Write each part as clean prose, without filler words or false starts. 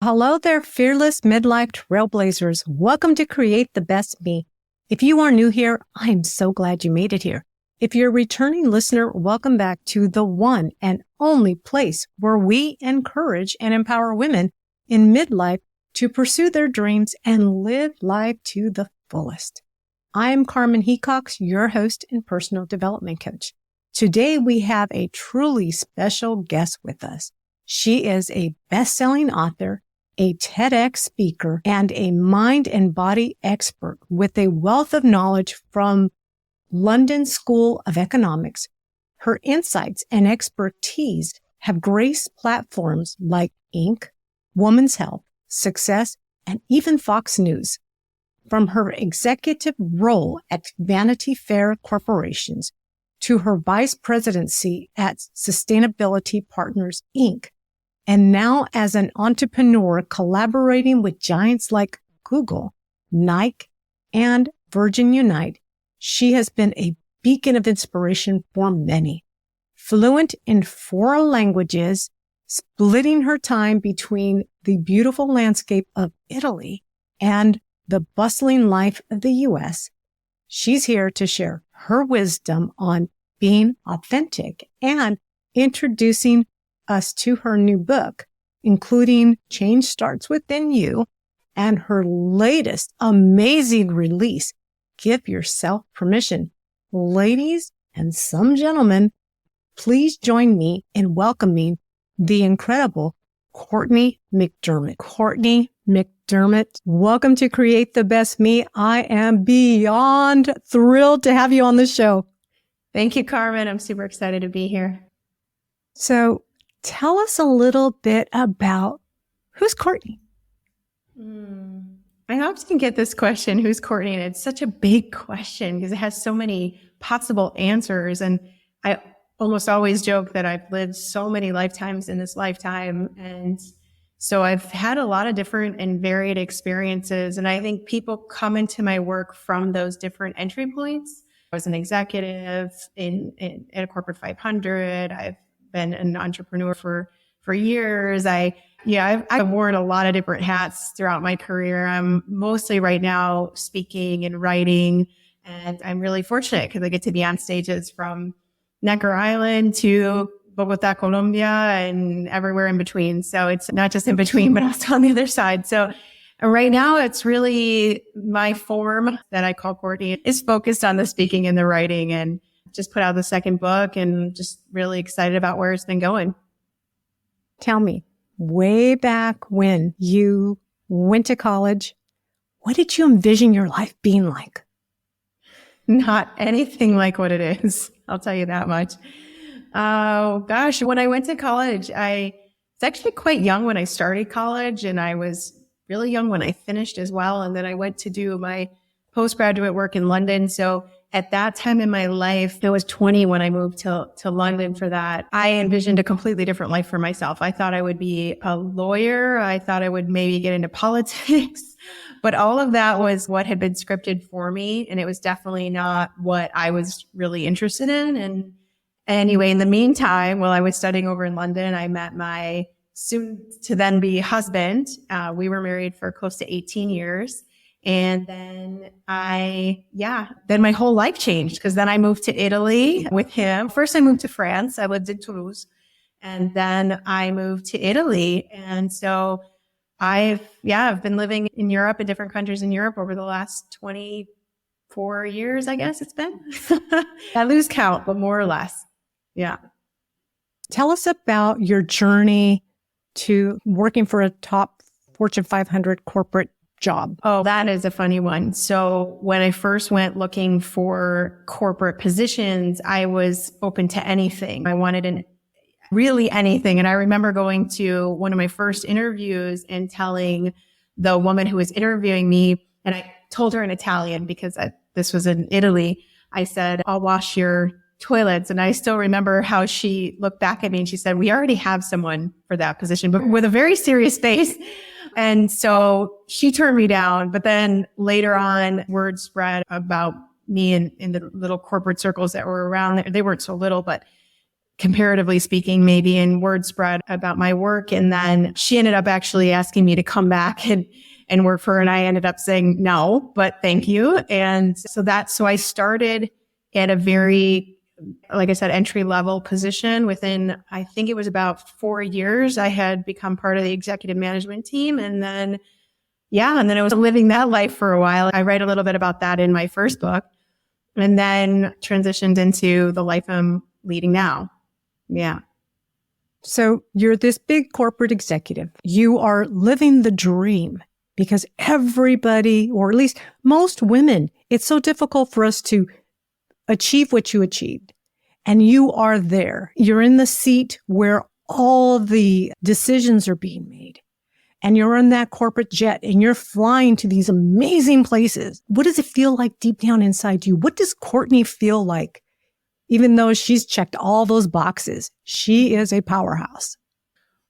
Hello there, fearless midlife trailblazers. Welcome to Create the Best Me. If you are new here, I am so glad you made it here. If you're a returning listener, welcome back to the one and only place where we encourage and empower women in midlife to pursue their dreams and live life to the fullest. I am Carmen Hecox, your host and personal development coach. Today, we have a truly special guest with us. She is a best-selling author, a TEDx speaker, and a mind and body expert with a wealth of knowledge from London School of Economics. Her insights and expertise have graced platforms like Inc., Women's Health, Success, and even Fox News. From her executive role at Vanity Fair Corporations to her vice presidency at Sustainability Partners, Inc., and now as an entrepreneur collaborating with giants like Google, Nike, and Virgin Unite, she has been a beacon of inspiration for many. Fluent in 4 languages, splitting her time between the beautiful landscape of Italy and the bustling life of the U.S., she's here to share her wisdom on being authentic and introducing us to her new book, including Change Starts Within You and her latest amazing release, Give Yourself Permission. Ladies and some gentlemen, please join me in welcoming the incredible Cortney McDermott. Cortney McDermott, welcome to Create the Best Me. I am beyond thrilled to have you on the show. Thank you, Carmen. I'm super excited to be here. So tell us a little bit about who's Cortney? I often get this question, who's Cortney? And it's such a big question because it has so many possible answers. And I almost always joke that I've lived so many lifetimes in this lifetime. And so I've had a lot of different and varied experiences. And I think people come into my work from those different entry points. I was an executive at a corporate 500. I've been an entrepreneur for years. I've worn a lot of different hats throughout my career. I'm mostly right now speaking and writing, and I'm really fortunate because I get to be on stages from Necker Island to Bogota, Colombia, and everywhere in between. So it's not just in between, but also on the other side. So right now, it's really my form that I call Cortney is focused on the speaking and the writing, and just put out the second book and just really excited about where it's been going. Tell me, way back when you went to college, what did you envision your life being like? Not anything like what it is. I'll tell you that much. Oh gosh, when I went to college, I was actually quite young when I started college, and I was really young when I finished as well. And then I went to do my postgraduate work in London. So at that time in my life, I was 20 when I moved to London for that. I envisioned a completely different life for myself. I thought I would be a lawyer. I thought I would maybe get into politics, but all of that was what had been scripted for me. And it was definitely not what I was really interested in. And anyway, in the meantime, while I was studying over in London, I met my soon to then be husband. We were married for close to 18 years. And then then my whole life changed because then I moved to Italy with him. First, I moved to France. I lived in Toulouse. And then I moved to Italy. And so I've been living in Europe, in different countries in Europe over the last 24 years, I guess it's been. I lose count, but more or less. Yeah. Tell us about your journey to working for a top Fortune 500 corporate job. Oh, that is a funny one. So when I first went looking for corporate positions, I was open to anything. I wanted really anything. And I remember going to one of my first interviews and telling the woman who was interviewing me, and I told her in Italian because this was in Italy, I said, I'll wash your toilets. And I still remember how she looked back at me and she said, we already have someone for that position, but with a very serious face. And so she turned me down. But then later on, word spread about me in the little corporate circles that were around there. They weren't so little, but comparatively speaking, maybe in word spread about my work. And then she ended up actually asking me to come back and work for her. And I ended up saying no, but thank you. And so I started at a very, like I said, entry level position. Within, I think it was about 4 years, I had become part of the executive management team. And then I was living that life for a while. I write a little bit about that in my first book, and then transitioned into the life I'm leading now. Yeah. So you're this big corporate executive. You are living the dream because everybody, or at least most women, it's so difficult for us to achieve what you achieved. And you are there. You're in the seat where all the decisions are being made. And you're in that corporate jet and you're flying to these amazing places. What does it feel like deep down inside you? What does Cortney feel like? Even though she's checked all those boxes, she is a powerhouse.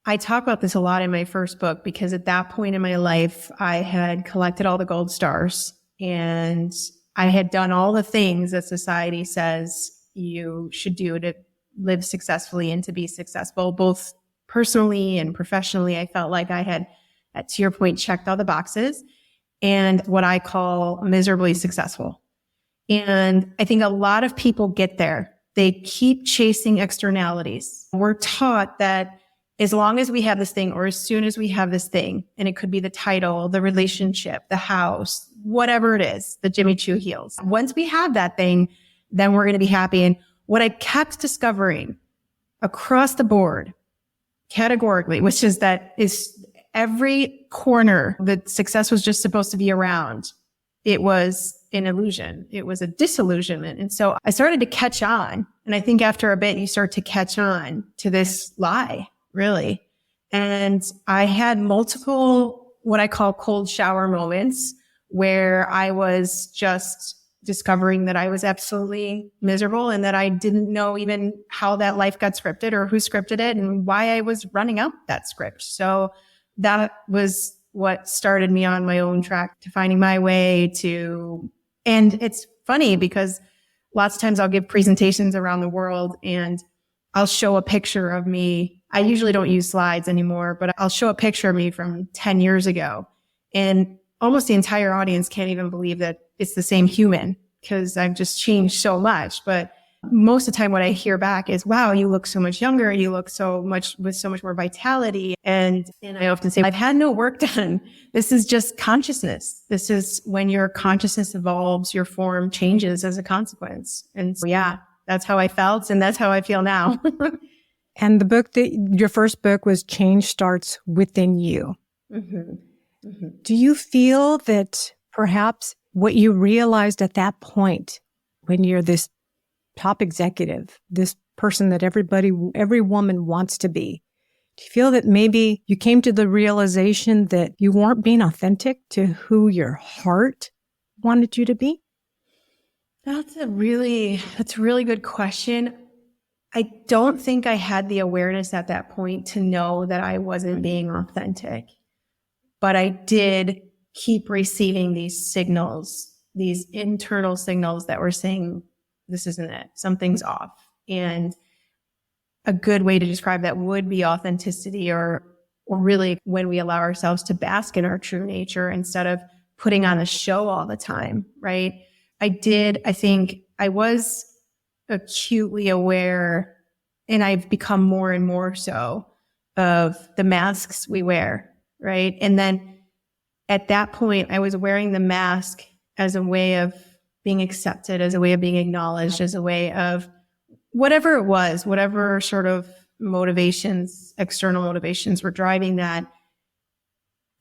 I talk about this a lot in my first book because at that point in my life, I had collected all the gold stars and I had done all the things that society says you should do to live successfully and to be successful, both personally and professionally. I felt like I had, to your point, checked all the boxes and what I call miserably successful. And I think a lot of people get there. They keep chasing externalities. We're taught that as long as we have this thing, or as soon as we have this thing, and it could be the title, the relationship, the house, whatever it is, the Jimmy Choo heels. Once we have that thing, then we're going to be happy. And what I kept discovering across the board, categorically, which is that is every corner that success was just supposed to be around, it was an illusion. It was a disillusionment. And so I started to catch on. And I think after a bit, you start to catch on to this lie, really. And I had multiple, what I call cold shower moments where I was just discovering that I was absolutely miserable and that I didn't know even how that life got scripted or who scripted it and why I was running out that script. So that was what started me on my own track to finding my way to, and it's funny because lots of times I'll give presentations around the world and I'll show a picture of me. I usually don't use slides anymore, but I'll show a picture of me from 10 years ago. And almost the entire audience can't even believe that it's the same human because I've just changed so much. But most of the time what I hear back is, wow, you look so much younger. You look so much with so much more vitality. And I often say, I've had no work done. This is just consciousness. This is when your consciousness evolves, your form changes as a consequence. And so, yeah, that's how I felt. And that's how I feel now. And the book your first book was Change Starts Within You. Mm-hmm. Mm-hmm. Do you feel that perhaps what you realized at that point when you're this top executive, this person that every woman wants to be, do you feel that maybe you came to the realization that you weren't being authentic to who your heart wanted you to be? That's a really good question. I don't think I had the awareness at that point to know that I wasn't being authentic, but I did keep receiving these signals, these internal signals that were saying, this isn't it, something's off. And a good way to describe that would be authenticity or really when we allow ourselves to bask in our true nature instead of putting on a show all the time, right? I think I was acutely aware, and I've become more and more so, of the masks we wear, right? And then at that point, I was wearing the mask as a way of being accepted, as a way of being acknowledged, as a way of whatever it was, whatever sort of motivations, external motivations were driving that.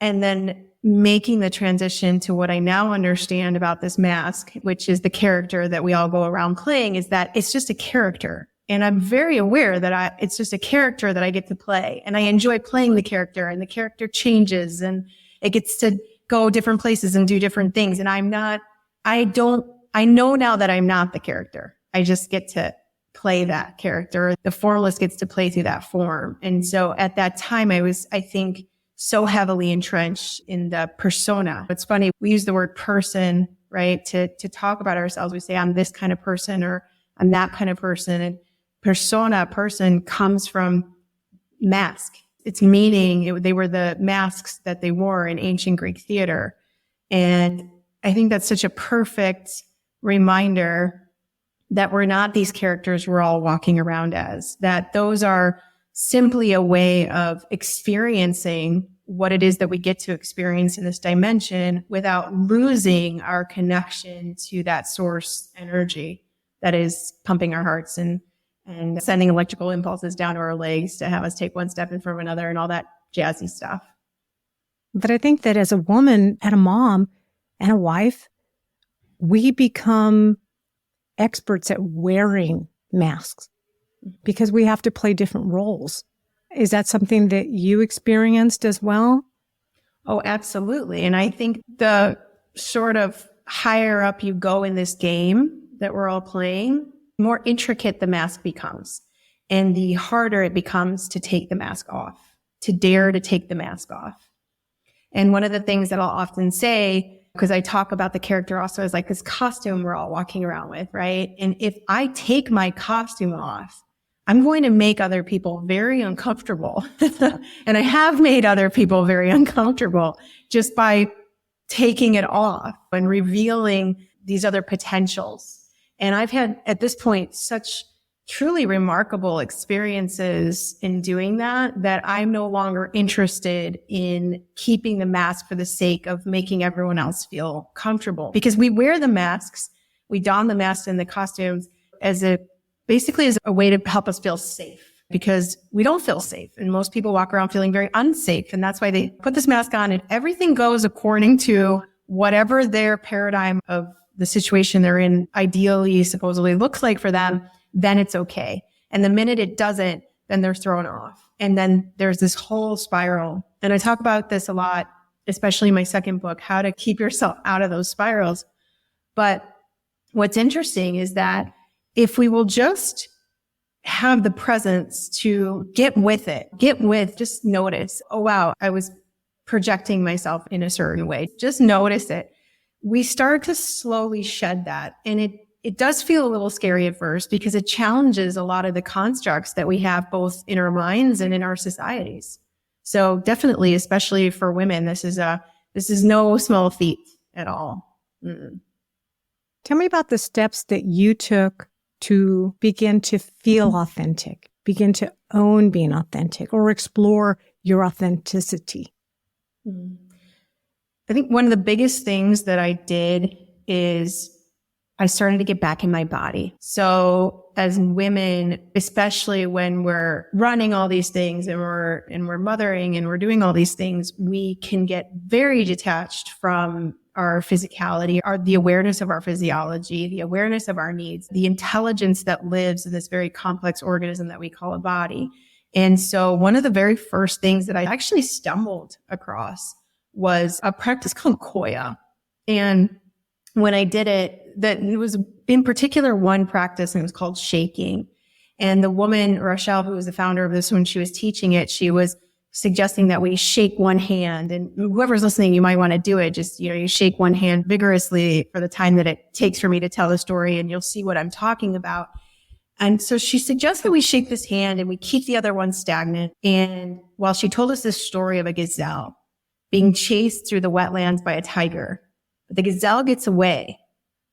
And then making the transition to what I now understand about this mask, which is the character that we all go around playing, is that it's just a character. And I'm very aware that it's just a character that I get to play. And I enjoy playing the character, and the character changes and it gets to go different places and do different things. And I know now that I'm not the character. I just get to play that character. The formless gets to play through that form. And so at that time, I was, I think, so heavily entrenched in the persona. It's funny, we use the word person, right? To talk about ourselves. We say, I'm this kind of person or I'm that kind of person. And person comes from mask. Its meaning, they were the masks that they wore in ancient Greek theater. And I think that's such a perfect reminder that we're not these characters we're all walking around as, that those are simply a way of experiencing what it is that we get to experience in this dimension without losing our connection to that source energy that is pumping our hearts and sending electrical impulses down to our legs to have us take one step in front of another and all that jazzy stuff. But I think that as a woman and a mom and a wife, we become experts at wearing masks because we have to play different roles. Is that something that you experienced as well? Oh, absolutely. And I think the sort of higher up you go in this game that we're all playing, the more intricate the mask becomes and the harder it becomes to take the mask off, to dare to take the mask off. And one of the things that I'll often say, because I talk about the character also as like this costume we're all walking around with, right? And if I take my costume off, I'm going to make other people very uncomfortable. And I have made other people very uncomfortable just by taking it off and revealing these other potentials. And I've had, at this point, such truly remarkable experiences in doing that I'm no longer interested in keeping the mask for the sake of making everyone else feel comfortable. Because we wear the masks, we don the masks and the costumes basically as a way to help us feel safe, because we don't feel safe. And most people walk around feeling very unsafe. And that's why they put this mask on and everything goes according to whatever their paradigm of the situation they're in ideally, supposedly looks like for them, then it's okay. And the minute it doesn't, then they're thrown off. And then there's this whole spiral. And I talk about this a lot, especially in my second book, how to keep yourself out of those spirals. But what's interesting is that if we will just have the presence to get with it, just notice, oh, wow, I was projecting myself in a certain way. Just notice it. We start to slowly shed that. And it does feel a little scary at first because it challenges a lot of the constructs that we have both in our minds and in our societies. So definitely, especially for women, this is no small feat at all. Mm-mm. Tell me about the steps that you took to begin to feel authentic, begin to own being authentic, or explore your authenticity. I think one of the biggest things that I did is I started to get back in my body. So as women, especially when we're running all these things and we're mothering and we're doing all these things, we can get very detached from our physicality, the awareness of our physiology, the awareness of our needs, the intelligence that lives in this very complex organism that we call a body. And so one of the very first things that I actually stumbled across was a practice called Koya. And when I did it, that it was in particular one practice, and it was called shaking. And the woman, Rochelle, who was the founder of this, when she was teaching it, she was suggesting that we shake one hand, and whoever's listening, you might want to do it. Just, you shake one hand vigorously for the time that it takes for me to tell the story, and you'll see what I'm talking about. And so she suggests that we shake this hand and we keep the other one stagnant. And while she told us this story of a gazelle being chased through the wetlands by a tiger, but the gazelle gets away.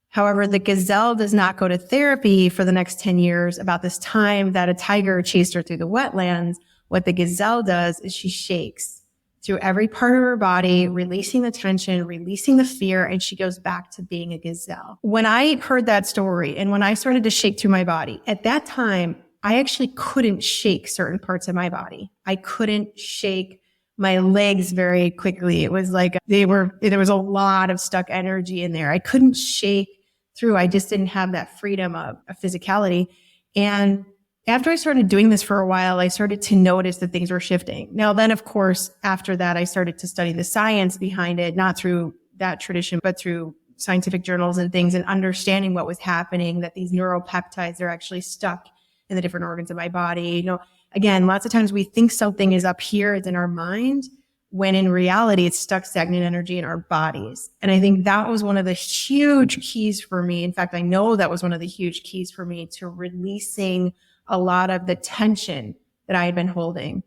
However, the gazelle does not go to therapy for the next 10 years. About this time that a tiger chased her through the wetlands, what the gazelle does is she shakes through every part of her body, releasing the tension, releasing the fear, and she goes back to being a gazelle. When I heard that story and when I started to shake through my body, at that time, I actually couldn't shake certain parts of my body. I couldn't shake my legs very quickly. It was like there was a lot of stuck energy in there. I couldn't shake through. I just didn't have that freedom of physicality. And after I started doing this for a while, I started to notice that things were shifting. Now, then, of course, after that, I started to study the science behind it, not through that tradition, but through scientific journals and things, and understanding what was happening, that these neuropeptides are actually stuck in the different organs of my body. Again, lots of times we think something is up here, it's in our mind, when in reality, it's stuck stagnant energy in our bodies. And I think that was one of the huge keys for me. In fact, I know that was one of the huge keys for me to releasing a lot of the tension that I had been holding.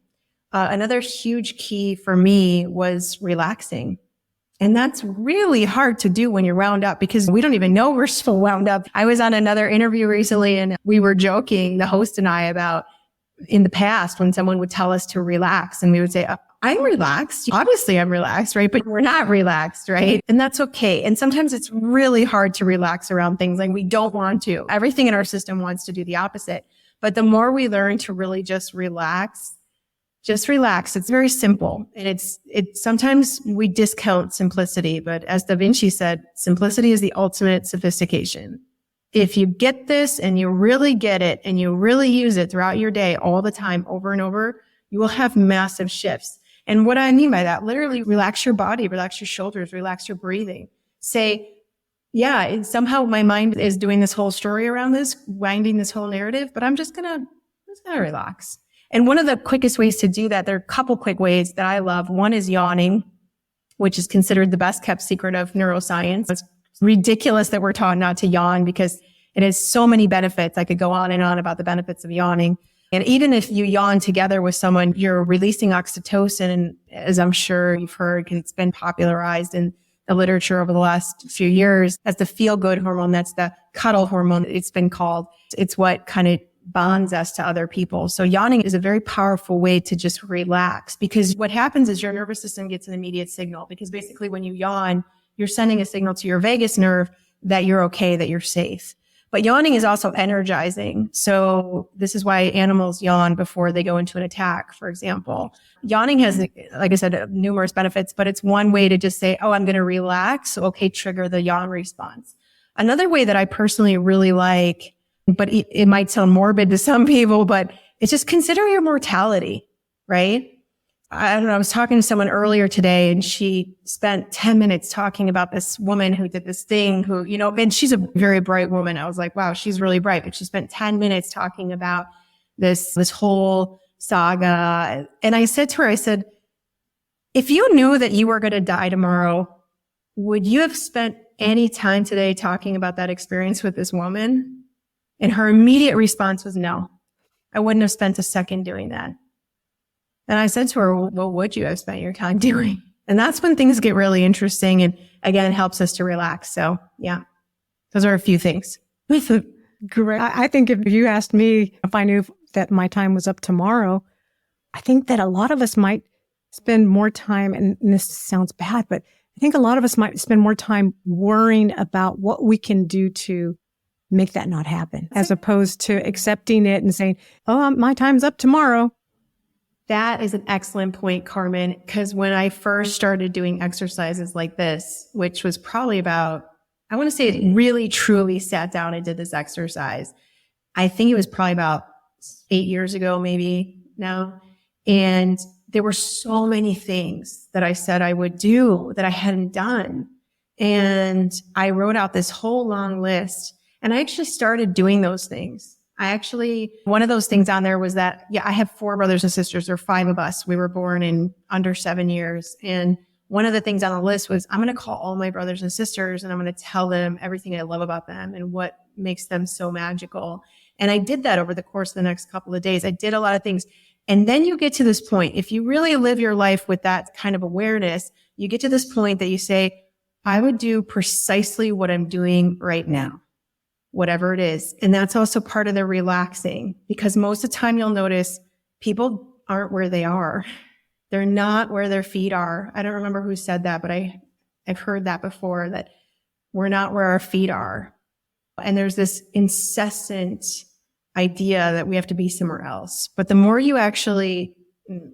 Another huge key for me was relaxing. And that's really hard to do when you're wound up because we don't even know we're so wound up. I was on another interview recently and we were joking, the host and I, about in the past when someone would tell us to relax and we would say, I'm relaxed. Obviously I'm relaxed, right? But we're not relaxed, right? And that's okay. And sometimes it's really hard to relax around things like we don't want to. Everything in our system wants to do the opposite. But the more we learn to really just relax. It's very simple. And it's sometimes we discount simplicity, but as Da Vinci said, simplicity is the ultimate sophistication. If you get this and you really get it and you really use it throughout your day all the time, over and over, you will have massive shifts. And what I mean by that, literally relax your body, relax your shoulders, relax your breathing. Say, yeah, somehow my mind is doing this whole story around this, winding this whole narrative, but I'm just gonna relax. And one of the quickest ways to do that, there are a couple quick ways that I love. One is yawning, which is considered the best kept secret of neuroscience. It's ridiculous that we're taught not to yawn because it has so many benefits. I could go on and on about the benefits of yawning. And even if you yawn together with someone, you're releasing oxytocin. And as I'm sure you've heard, because it's been popularized in the literature over the last few years as the feel-good hormone. That's the cuddle hormone, it's been called. It's what kind of bonds us to other people. So yawning is a very powerful way to just relax because what happens is your nervous system gets an immediate signal because basically when you yawn, you're sending a signal to your vagus nerve that you're okay, that you're safe. But yawning is also energizing. So this is why animals yawn before they go into an attack, for example. Yawning has, like I said, numerous benefits, but it's one way to just say, oh, I'm going to relax. Okay, trigger the yawn response. Another way that I personally really like, but it might sound morbid to some people, but it's just consider your mortality, right? I don't know. I was talking to someone earlier today and she spent 10 minutes talking about this woman who did this thing who, and she's a very bright woman. I was like, wow, she's really bright. But she spent 10 minutes talking about this whole saga. And I said to her, I said, if you knew that you were going to die tomorrow, would you have spent any time today talking about that experience with this woman? And her immediate response was no. I wouldn't have spent a second doing that. And I said to her, well, what would you have spent your time doing? And that's when things get really interesting. And again, it helps us to relax. So yeah, those are a few things. Great. I think if you asked me if I knew that my time was up tomorrow, I think that a lot of us might spend more time, and this sounds bad, but I think a lot of us might spend more time worrying about what we can do to make that not happen, as opposed to accepting it and saying, oh, my time's up tomorrow. That is an excellent point, Carmen, because when I first started doing exercises like this, which was probably about, I want to say it really truly sat down and did this exercise. I think it was probably about 8 years ago, maybe now. And there were so many things that I said I would do that I hadn't done. And I wrote out this whole long list. And I actually started doing those things. One of those things on there was that, I have 4 brothers and sisters. There are 5 of us. We were born in under 7 years. And one of the things on the list was, I'm going to call all my brothers and sisters and I'm going to tell them everything I love about them and what makes them so magical. And I did that over the course of the next couple of days. I did a lot of things. And then you get to this point, if you really live your life with that kind of awareness, you get to this point that you say, I would do precisely what I'm doing right now, whatever it is. And that's also part of the relaxing, because most of the time you'll notice people aren't where they are. They're not where their feet are. I don't remember who said that, but I've heard that before, that we're not where our feet are. And there's this incessant idea that we have to be somewhere else. But the more you actually,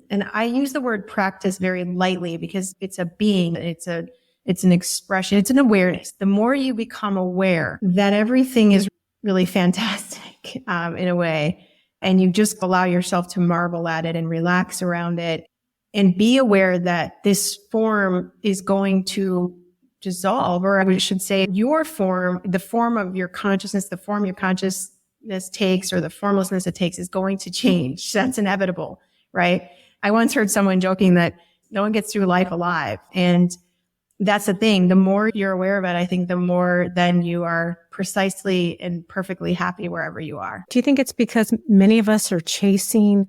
and I use the word practice very lightly because it's a being, it's an expression, it's an awareness. The more you become aware that everything is really fantastic in a way, and you just allow yourself to marvel at it and relax around it and be aware that this form is going to dissolve, or I should say your form, the form of your consciousness, the form your consciousness takes, or the formlessness it takes, is going to change. That's inevitable, right? I once heard someone joking that no one gets through life alive. And that's the thing. The more you're aware of it, I think the more then you are precisely and perfectly happy wherever you are. Do you think it's because many of us are chasing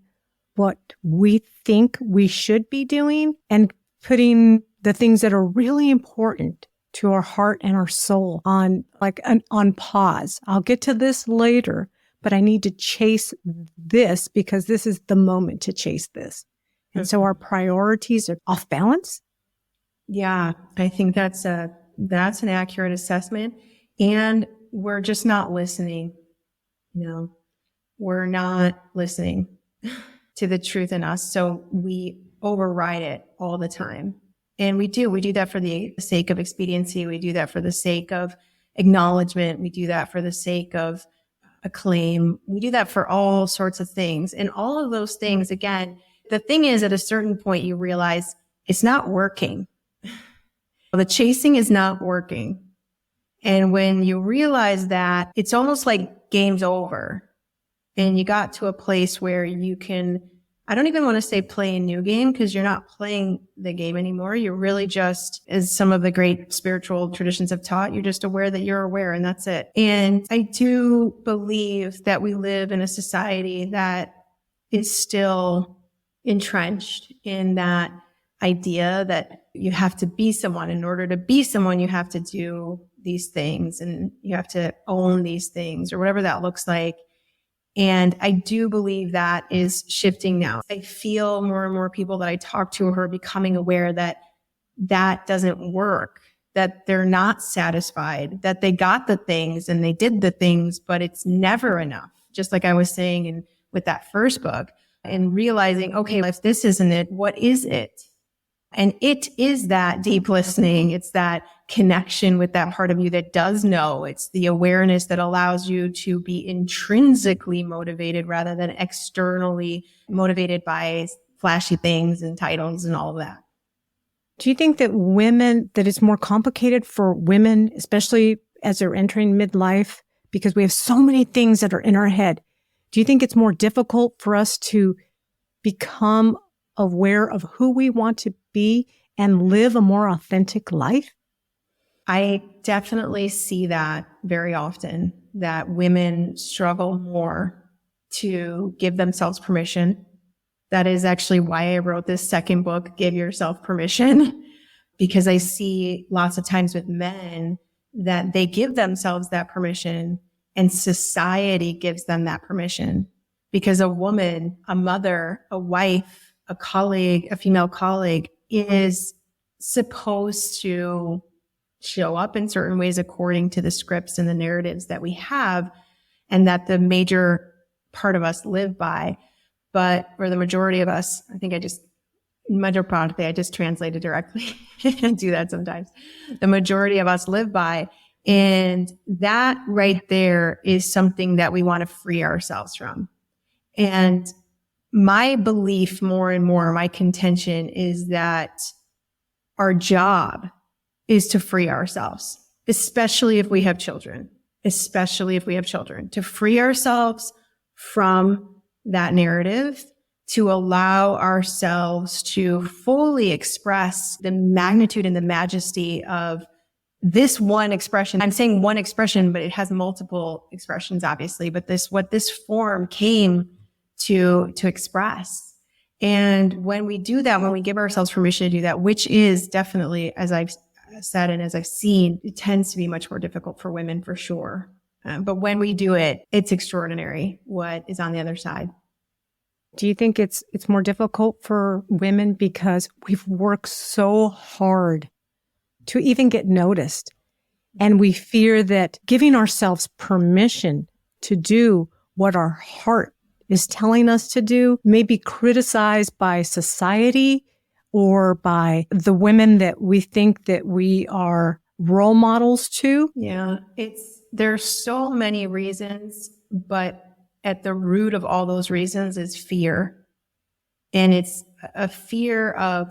what we think we should be doing and putting the things that are really important to our heart and our soul on pause? I'll get to this later, but I need to chase this because this is the moment to chase this. And so our priorities are off balance. Yeah, I think that's an accurate assessment. And we're just not listening. We're not listening to the truth in us. So we override it all the time. And we do that for the sake of expediency. We do that for the sake of acknowledgement. We do that for the sake of acclaim. We do that for all sorts of things. And all of those things, again, the thing is, at a certain point, you realize it's not working. The chasing is not working. And when you realize that, it's almost like game's over. And you got to a place where you can, I don't even want to say play a new game, because you're not playing the game anymore. You're really just, as some of the great spiritual traditions have taught, you're just aware that you're aware, and that's it. And I do believe that we live in a society that is still entrenched in that idea that you have to be someone. In order to be someone, you have to do these things and you have to own these things, or whatever that looks like. And I do believe that is shifting now. I feel more and more people that I talk to who are becoming aware that that doesn't work, that they're not satisfied, that they got the things and they did the things, but it's never enough. Just like I was saying with that first book, and realizing, okay, if this isn't it, what is it? And it is that deep listening. It's that connection with that part of you that does know. It's the awareness that allows you to be intrinsically motivated rather than externally motivated by flashy things and titles and all of that. Do you think that it's more complicated for women, especially as they're entering midlife, because we have so many things that are in our head? Do you think it's more difficult for us to become aware of who we want to be and live a more authentic life? I definitely see that very often, that women struggle more to give themselves permission. That is actually why I wrote this second book, Give Yourself Permission, because I see lots of times with men that they give themselves that permission and society gives them that permission. Because a woman, a mother, a wife, a colleague, a female colleague is supposed to show up in certain ways according to the scripts and the narratives that we have, and that the major part of us live by. But for the majority of us, I just translated directly. I do that sometimes. The majority of us live by. And that right there is something that we want to free ourselves from. And my belief more and more, my contention is that our job is to free ourselves, especially if we have children, to free ourselves from that narrative, to allow ourselves to fully express the magnitude and the majesty of this one expression. I'm saying one expression, but it has multiple expressions, obviously, but what this form came to express. And when we do that, when we give ourselves permission to do that, which is definitely, as I've said and as I've seen, it tends to be much more difficult for women for sure. But when we do it, it's extraordinary what is on the other side. Do you think it's more difficult for women because we've worked so hard to even get noticed, and we fear that giving ourselves permission to do what our heart is telling us to do may be criticized by society or by the women that we think that we are role models to? Yeah, there's so many reasons, but at the root of all those reasons is fear. And it's a fear of,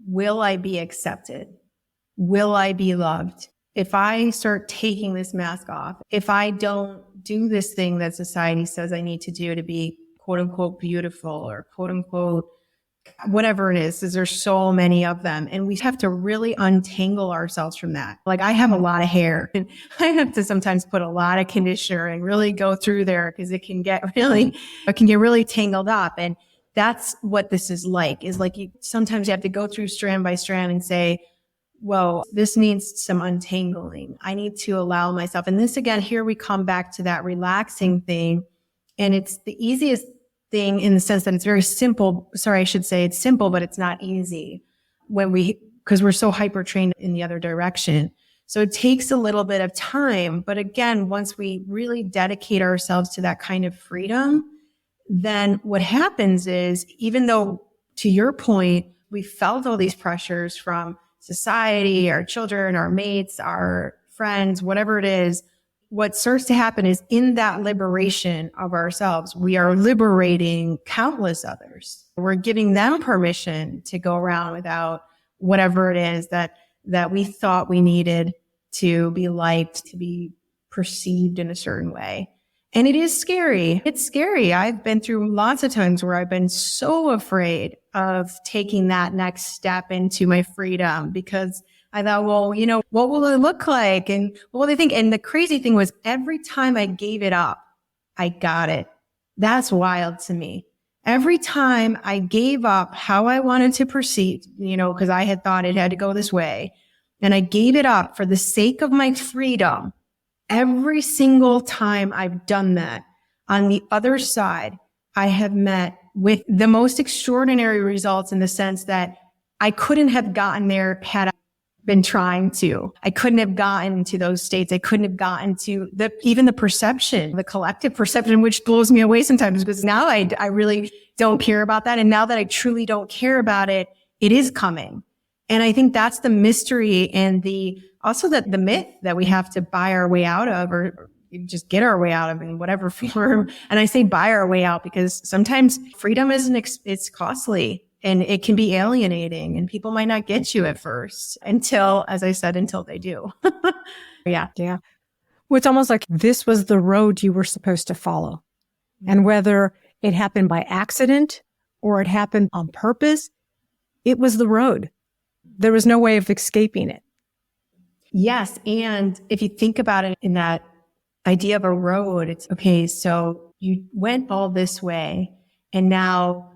will I be accepted? Will I be loved? If I start taking this mask off, if I don't do this thing that society says I need to do to be quote unquote beautiful or quote unquote whatever it is there's so many of them. And we have to really untangle ourselves from that. Like I have a lot of hair and I have to sometimes put a lot of conditioner and really go through there because it can get really tangled up. And that's what this is like sometimes you have to go through strand by strand and say, whoa, this needs some untangling. I need to allow myself. And this again, here we come back to that relaxing thing. And it's the easiest thing in the sense that it's very simple. Sorry, I should say it's simple, but it's not easy because we're so hyper trained in the other direction. So it takes a little bit of time. But again, once we really dedicate ourselves to that kind of freedom, then what happens is, even though to your point, we felt all these pressures from society, our children, our mates, our friends, whatever it is, what starts to happen is in that liberation of ourselves, we are liberating countless others. We're giving them permission to go around without whatever it is that we thought we needed to be liked, to be perceived in a certain way. And it is scary. It's scary. I've been through lots of times where I've been so afraid of taking that next step into my freedom because I thought, well, what will it look like? And what will they think? And the crazy thing was every time I gave it up, I got it. That's wild to me. Every time I gave up how I wanted to proceed, because I had thought it had to go this way, and I gave it up for the sake of my freedom. Every single time I've done that, on the other side, I have met with the most extraordinary results in the sense that I couldn't have gotten there had I been trying to. I couldn't have gotten to those states. I couldn't have gotten to even the perception, the collective perception, which blows me away sometimes because now I really don't care about that. And now that I truly don't care about it, it is coming. And I think that's the mystery and also the myth that we have to buy our way out of or just get our way out of in whatever form. And I say buy our way out because sometimes freedom it's costly. And it can be alienating and people might not get you at first until they do. Yeah. Yeah. Well, it's almost like this was the road you were supposed to follow. And whether it happened by accident or it happened on purpose, it was the road. There was no way of escaping it. Yes. And if you think about it in that idea of a road, it's okay. So you went all this way and now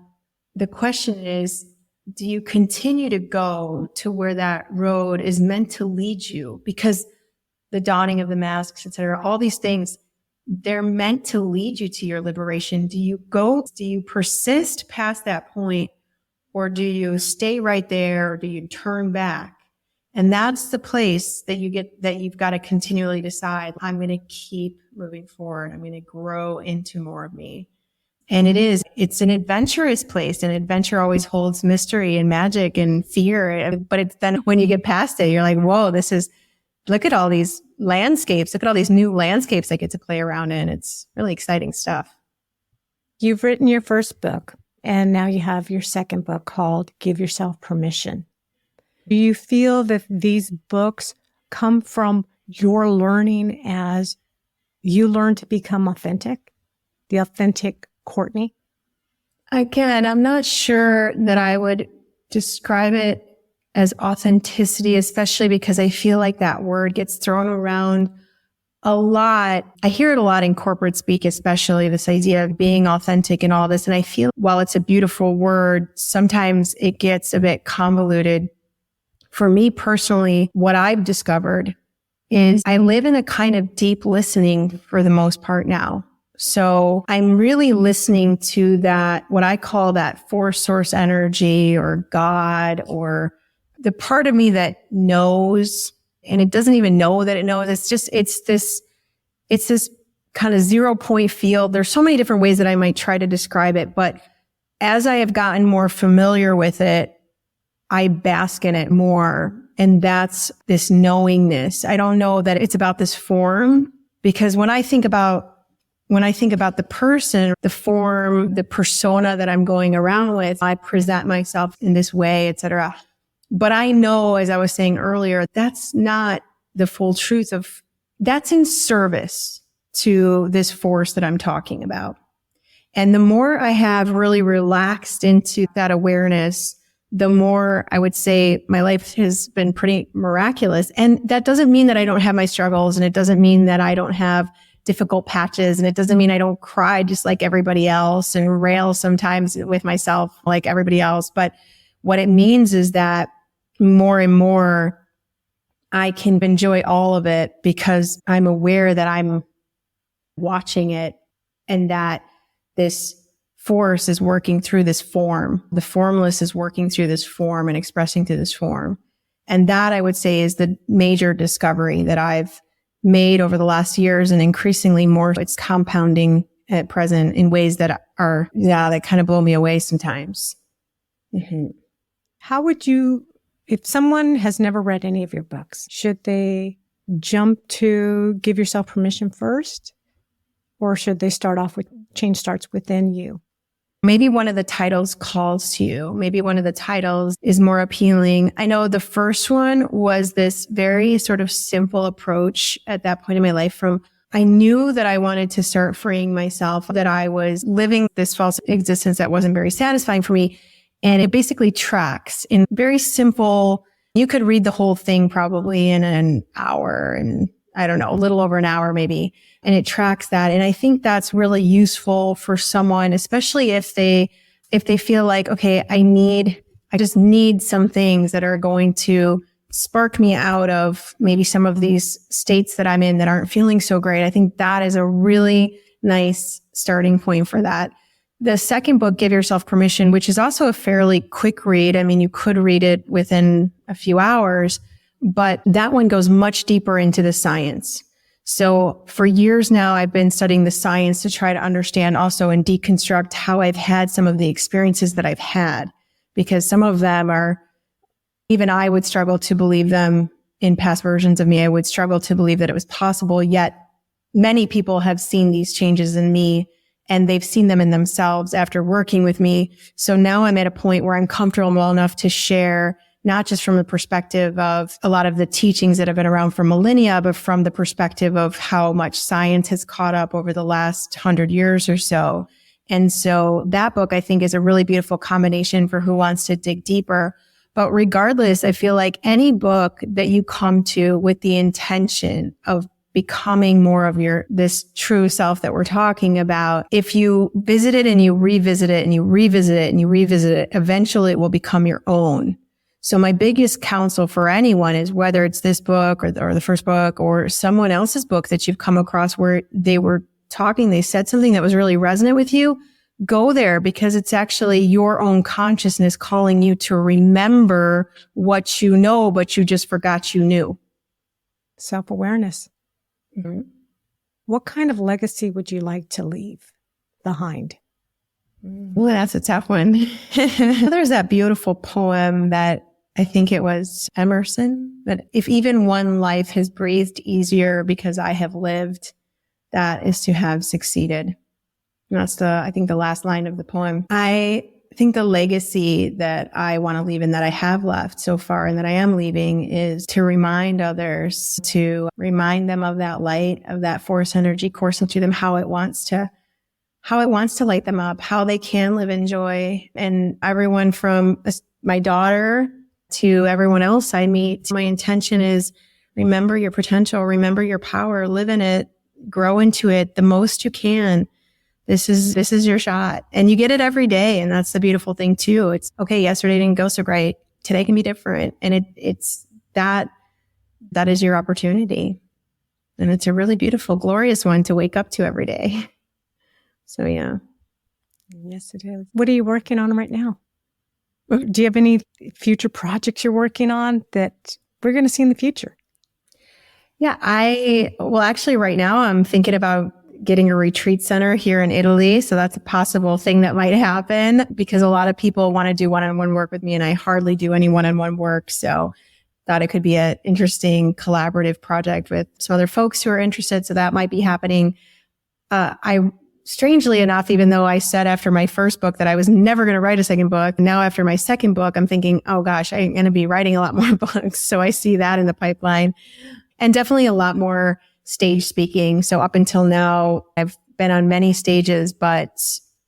the question is, do you continue to go to where that road is meant to lead you? Because the donning of the masks, et cetera, all these things, they're meant to lead you to your liberation. Do you persist past that point, or do you stay right there, or do you turn back? And that's the place that you've got to continually decide, I'm going to keep moving forward. I'm going to grow into more of me. And it's an adventurous place, and adventure always holds mystery and magic and fear. But it's then when you get past it, you're like, whoa, look at all these landscapes. Look at all these new landscapes I get to play around in. It's really exciting stuff. You've written your first book, and now you have your second book called Give Yourself Permission. Do you feel that these books come from your learning as you learn to become authentic, the authentic Cortney? Again, I'm not sure that I would describe it as authenticity, especially because I feel like that word gets thrown around a lot. I hear it a lot in corporate speak, especially this idea of being authentic and all this. And I feel while it's a beautiful word, sometimes it gets a bit convoluted. For me personally, what I've discovered is I live in a kind of deep listening for the most part now. So I'm really listening to that, what I call that force source energy or God or the part of me that knows, and it doesn't even know that it knows. It's this kind of 0 point field. There's so many different ways that I might try to describe it, but as I have gotten more familiar with it, I bask in it more. And that's this knowingness. I don't know that it's about this form, because when I think about the person, the form, the persona that I'm going around with, I present myself in this way, etc. But I know, as I was saying earlier, that's not the full truth that's in service to this force that I'm talking about. And the more I have really relaxed into that awareness, the more I would say my life has been pretty miraculous. And that doesn't mean that I don't have my struggles, and it doesn't mean that I don't have difficult patches, and it doesn't mean I don't cry just like everybody else and rail sometimes with myself like everybody else. But what it means is that more and more I can enjoy all of it because I'm aware that I'm watching it and that this force is working through this form. The formless is working through this form and expressing through this form. And that, I would say, is the major discovery that I've made over the last years, and increasingly more it's compounding at present in ways that are, that kind of blow me away sometimes. Mm-hmm. How would you, if someone has never read any of your books, should they jump to Give Yourself Permission first? Or should they start off with Change Starts Within You? Maybe one of the titles calls to you. Maybe one of the titles is more appealing. I know the first one was this very sort of simple approach at that point in my life from, I knew that I wanted to start freeing myself, that I was living this false existence that wasn't very satisfying for me. And it basically tracks in very simple, you could read the whole thing probably in an hour, and I don't know, a little over an hour maybe. And it tracks that. And I think that's really useful for someone, especially if they feel like, okay, I just need some things that are going to spark me out of maybe some of these states that I'm in that aren't feeling so great. I think that is a really nice starting point for that. The second book, Give Yourself Permission, which is also a fairly quick read. I mean, you could read it within a few hours, but that one goes much deeper into the science. So for years now, I've been studying the science to try to understand also and deconstruct how I've had some of the experiences that I've had, because some of them are, even I would struggle to believe them in past versions of me. I would struggle to believe that it was possible, yet many people have seen these changes in me and they've seen them in themselves after working with me. So now I'm at a point where I'm comfortable enough to share, not just from the perspective of a lot of the teachings that have been around for millennia, but from the perspective of how much science has caught up over the last 100 years or so. And so that book, I think, is a really beautiful combination for who wants to dig deeper. But regardless, I feel like any book that you come to with the intention of becoming more of this true self that we're talking about, if you visit it and you revisit it and you revisit it and you revisit it, eventually it will become your own. So my biggest counsel for anyone is, whether it's this book or the first book or someone else's book that you've come across where they said something that was really resonant with you, go there, because it's actually your own consciousness calling you to remember what you know, but you just forgot you knew. Self-awareness. Mm-hmm. What kind of legacy would you like to leave behind? Well, that's a tough one. There's that beautiful poem that I think it was Emerson, that if even one life has breathed easier because I have lived, that is to have succeeded. And that's I think the last line of the poem. I think the legacy that I want to leave and that I have left so far and that I am leaving is to remind others, to remind them of that light, of that force energy coursing through them, how it wants to light them up, how they can live in joy. And everyone from my daughter to everyone else I meet, my intention is remember your potential, remember your power, live in it, grow into it the most you can. This is your shot, and you get it every day. And that's the beautiful thing too. It's okay. Yesterday didn't go so great. Today can be different. And it's that is your opportunity. And it's a really beautiful, glorious one to wake up to every day. So yeah. Yes, it is. What are you working on right now? Do you have any future projects you're working on that we're going to see in the future? Yeah, actually right now I'm thinking about getting a retreat center here in Italy. So that's a possible thing that might happen, because a lot of people want to do one-on-one work with me and I hardly do any one-on-one work. So thought it could be an interesting collaborative project with some other folks who are interested. So that might be happening. Strangely enough, even though I said after my first book that I was never going to write a second book, now after my second book, I'm thinking, oh gosh, I'm going to be writing a lot more books. So I see that in the pipeline, and definitely a lot more stage speaking. So up until now, I've been on many stages, but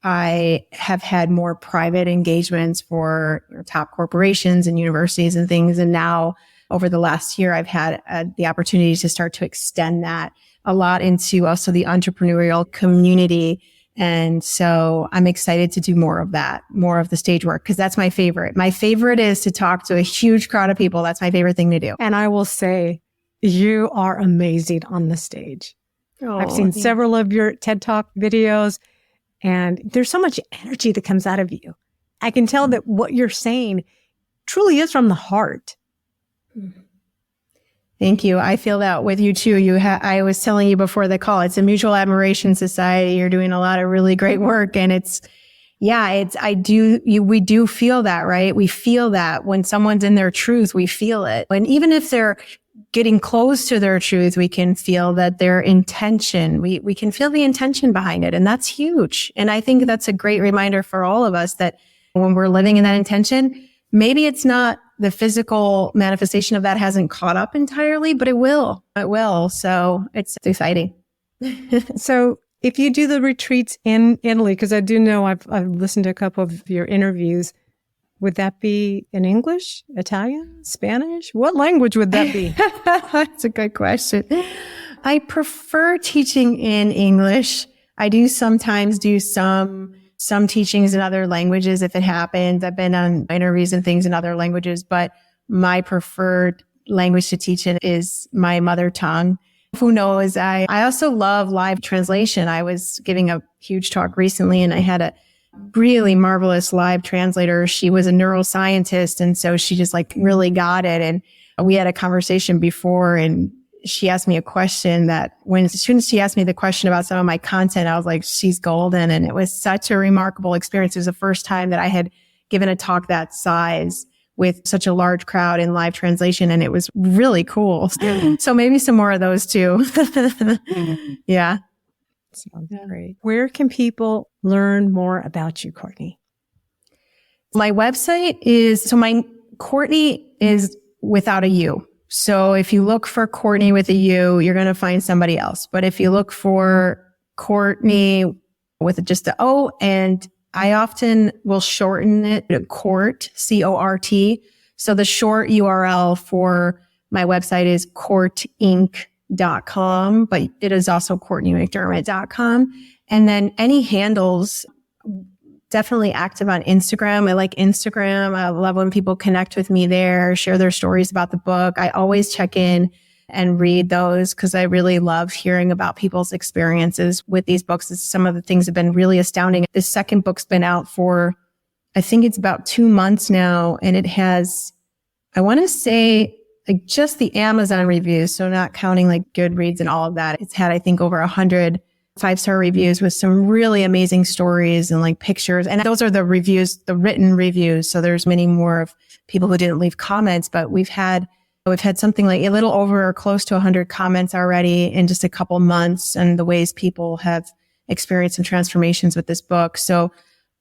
I have had more private engagements for top corporations and universities and things. And now over the last year, I've had the opportunity to start to extend that a lot into also the entrepreneurial community. And so I'm excited to do more of that, more of the stage work, because that's my favorite. My favorite is to talk to a huge crowd of people. That's my favorite thing to do. And I will say, you are amazing on the stage. Oh, I've seen several of your TED Talk videos, and there's so much energy that comes out of you. I can tell that what you're saying truly is from the heart. Thank you. I feel that with you too. I was telling you before the call, it's a mutual admiration society. You're doing a lot of really great work, and we do feel that, right? We feel that when someone's in their truth, we feel it. And even if they're getting close to their truth, we can feel that their intention, we can feel the intention behind it. And that's huge. And I think that's a great reminder for all of us that when we're living in that intention, maybe it's not the physical manifestation of that hasn't caught up entirely, but it will. It will. So it's exciting. So if you do the retreats in Italy, because I do know I've listened to a couple of your interviews, would that be in English, Italian, Spanish? What language would that be? That's a good question. I prefer teaching in English. I do sometimes do some teachings in other languages if it happens. I've been on interviews and things in other languages, but my preferred language to teach in is my mother tongue. Who knows? I also love live translation. I was giving a huge talk recently, and I had a really marvelous live translator. She was a neuroscientist, and so she just really got it. And we had a conversation before, and she asked me a question that as soon as she asked me the question about some of my content, I was like, she's golden. And it was such a remarkable experience. It was the first time that I had given a talk that size with such a large crowd in live translation. And it was really cool. So maybe some more of those too. Yeah. Sounds great. Where can people learn more about you, Cortney? My website is, my Cortney is without a U. So if you look for Cortney with a U, you're going to find somebody else. But if you look for Cortney with just the O, and I often will shorten it to Cort, C-O-R-T. So the short URL for my website is cortinc.com, but it is also CortneyMcDermott.com. And then any handles, definitely active on Instagram. I like Instagram. I love when people connect with me there, share their stories about the book. I always check in and read those because I really love hearing about people's experiences with these books. Some of the things have been really astounding. This second book's been out for, I think it's about 2 months now, and it has, I want to say, just the Amazon reviews, so not counting Goodreads and all of that. It's had, I think, over 100 5-star reviews with some really amazing stories and pictures. And those are the reviews, the written reviews. So there's many more of people who didn't leave comments, but we've had something like a little over or close to 100 comments already in just a couple months, and the ways people have experienced some transformations with this book. So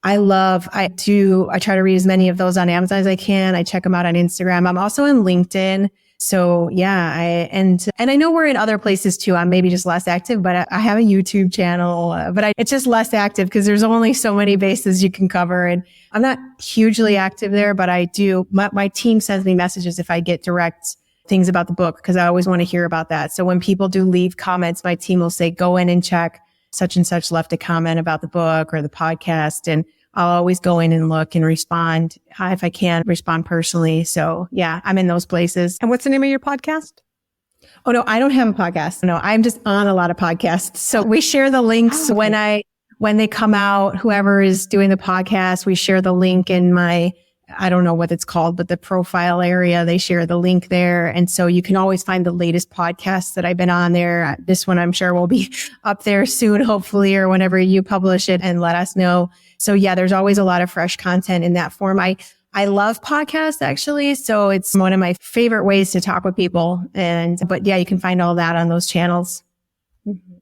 I try to read as many of those on Amazon as I can. I check them out on Instagram. I'm also on LinkedIn. So yeah, and I know we're in other places too. I'm maybe just less active, but I have a YouTube channel, but it's just less active because there's only so many bases you can cover. And I'm not hugely active there, but I do. My team sends me messages if I get direct things about the book, because I always want to hear about that. So when people do leave comments, my team will say, go in and check such and such left a comment about the book or the podcast. And I'll always go in and look and respond. If I can, respond personally. So yeah, I'm in those places. And what's the name of your podcast? Oh, no, I don't have a podcast. No, I'm just on a lot of podcasts. So we share the links when they come out. Whoever is doing the podcast, we share the link in my, I don't know what it's called, but the profile area, they share the link there. And so you can always find the latest podcasts that I've been on there. This one I'm sure will be up there soon, hopefully, or whenever you publish it and let us know. So yeah, there's always a lot of fresh content in that form. I love podcasts actually. So it's one of my favorite ways to talk with people. But yeah, you can find all that on those channels.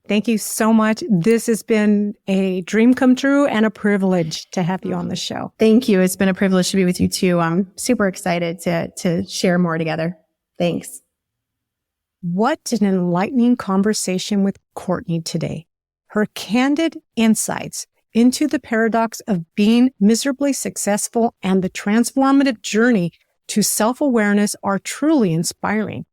Thank you so much. This has been a dream come true and a privilege to have you on the show. Thank you. It's been a privilege to be with you too. I'm super excited to share more together. Thanks. What an enlightening conversation with Cortney today. Her candid insights into the paradox of being miserably successful and the transformative journey to self-awareness are truly inspiring.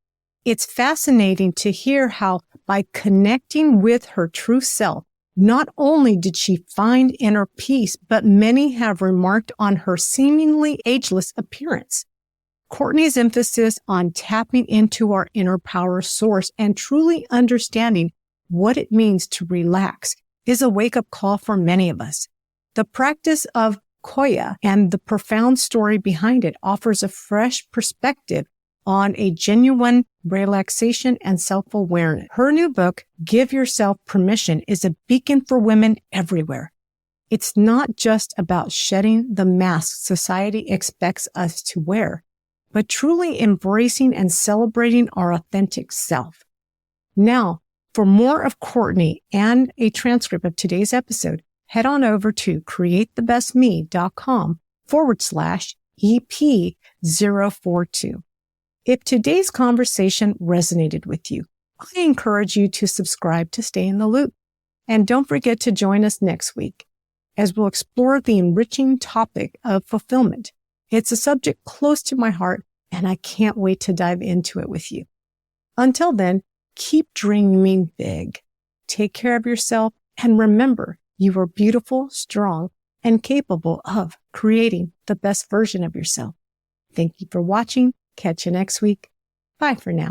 It's fascinating to hear how, by connecting with her true self, not only did she find inner peace, but many have remarked on her seemingly ageless appearance. Cortney's emphasis on tapping into our inner power source and truly understanding what it means to relax is a wake-up call for many of us. The practice of Koya and the profound story behind it offers a fresh perspective on a genuine relaxation and self-awareness. Her new book, Give Yourself Permission, is a beacon for women everywhere. It's not just about shedding the masks society expects us to wear, but truly embracing and celebrating our authentic self. Now, for more of Cortney and a transcript of today's episode, head on over to createthebestme.com/EP042. If today's conversation resonated with you, I encourage you to subscribe to stay in the loop. And don't forget to join us next week as we'll explore the enriching topic of fulfillment. It's a subject close to my heart, and I can't wait to dive into it with you. Until then, keep dreaming big. Take care of yourself, and remember, you are beautiful, strong, and capable of creating the best version of yourself. Thank you for watching. Catch you next week. Bye for now.